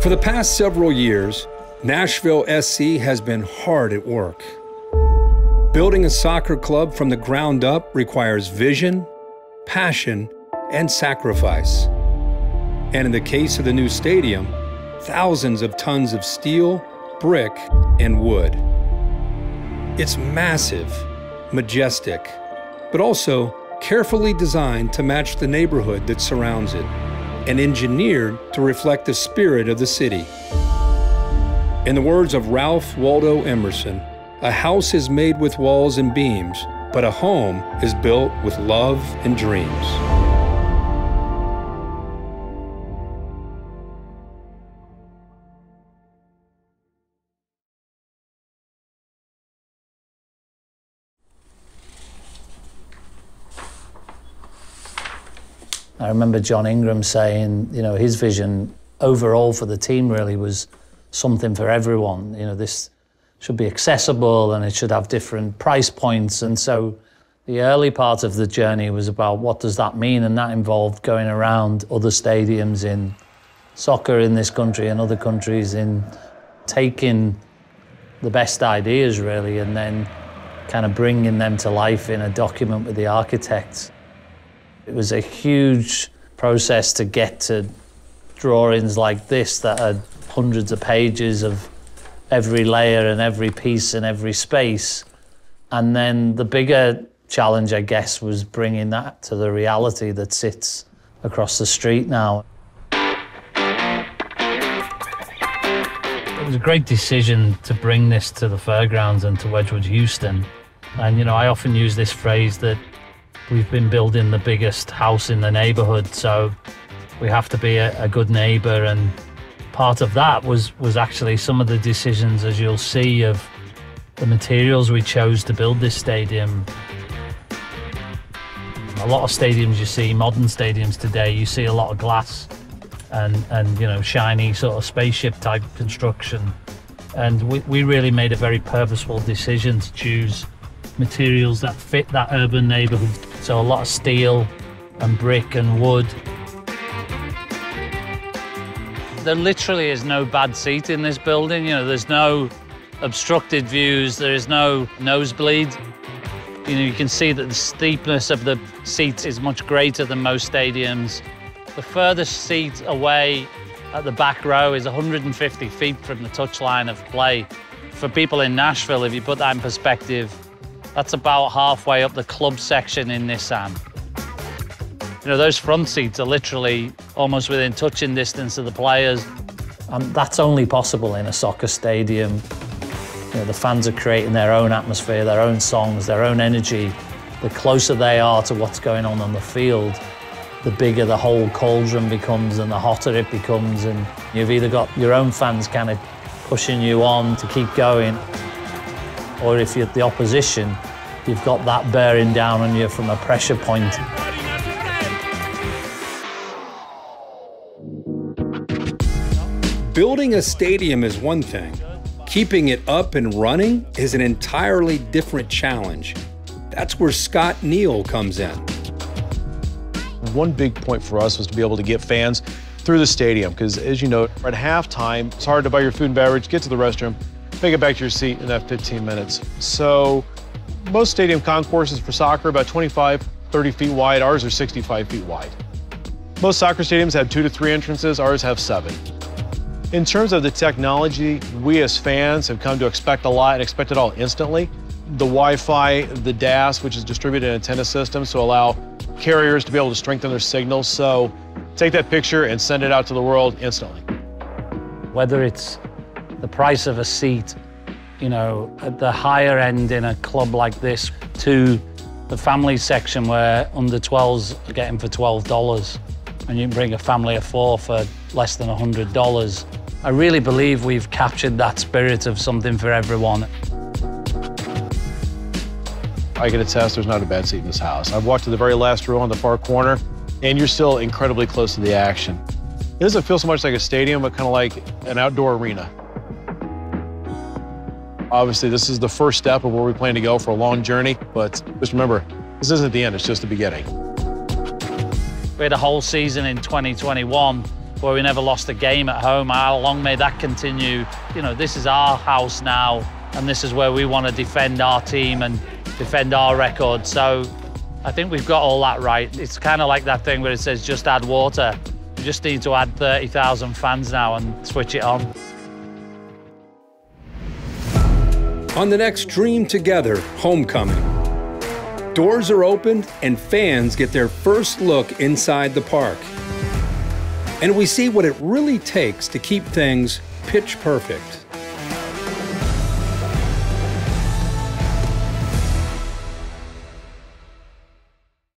For the past several years, Nashville SC has been hard at work. Building a soccer club from the ground up requires vision, passion, and sacrifice. And in the case of the new stadium, thousands of tons of steel, brick, and wood. It's massive, majestic, but also carefully designed to match the neighborhood that surrounds it, and engineered to reflect the spirit of the city. In the words of Ralph Waldo Emerson, a house is made with walls and beams, but a home is built with love and dreams. I remember John Ingram saying, his vision overall for the team really was something for everyone. This should be accessible and it should have different price points. And so the early part of the journey was about what does that mean? And that involved going around other stadiums in soccer in this country and other countries, in taking the best ideas really and then kind of bringing them to life in a document with the architects. It was a huge process to get to drawings like this that had hundreds of pages of every layer and every piece and every space. And then the bigger challenge, I guess, was bringing that to the reality that sits across the street now. It was a great decision to bring this to the fairgrounds and to Wedgwood Houston. And, I often use this phrase that we've been building the biggest house in the neighborhood, so we have to be a good neighbor. And part of that was actually some of the decisions, as you'll see, of the materials we chose to build this stadium. A lot of stadiums you see, modern stadiums today, you see a lot of glass and shiny sort of spaceship type construction. And we really made a very purposeful decision to choose materials that fit that urban neighborhood. So a lot of steel and brick and wood. There literally is no bad seat in this building. There's no obstructed views, there is no nosebleed. You can see that the steepness of the seats is much greater than most stadiums. The furthest seat away at the back row is 150 feet from the touchline of play. For people in Nashville, if you put that in perspective, that's about halfway up the club section in Nissan. Those front seats are literally almost within touching distance of the players. And that's only possible in a soccer stadium. The fans are creating their own atmosphere, their own songs, their own energy. The closer they are to what's going on the field, the bigger the whole cauldron becomes and the hotter it becomes. And you've either got your own fans kind of pushing you on to keep going, or if you're the opposition, you've got that bearing down on you from a pressure point. Building a stadium is one thing. Keeping it up and running is an entirely different challenge. That's where Scott Neal comes in. One big point for us was to be able to get fans through the stadium, because as you know, at halftime, it's hard to buy your food and beverage, get to the restroom, make it back to your seat in that 15 minutes. So most stadium concourses for soccer are about 25, 30 feet wide. Ours are 65 feet wide. Most soccer stadiums have 2 to 3 entrances. Ours have 7. In terms of the technology, we as fans have come to expect a lot and expect it all instantly. The Wi-Fi, the DAS, which is distributed antenna systems to allow carriers to be able to strengthen their signals. So take that picture and send it out to the world instantly. Whether it's the price of a seat, at the higher end in a club like this, to the family section where under 12s are getting for $12, and you can bring a family of 4 for less than $100. I really believe we've captured that spirit of something for everyone. I can attest there's not a bad seat in this house. I've walked to the very last row on the far corner, and you're still incredibly close to the action. It doesn't feel so much like a stadium, but kind of like an outdoor arena. Obviously, this is the first step of where we plan to go for a long journey, but just remember, this isn't the end, it's just the beginning. We had a whole season in 2021 where we never lost a game at home. How long may that continue? You know, this is our house now, and this is where we want to defend our team and defend our record. So I think we've got all that right. It's kind of like that thing where it says just add water. We just need to add 30,000 fans now and switch it on. On the next Dream Together homecoming, doors are opened and fans get their first look inside the park. And we see what it really takes to keep things pitch perfect.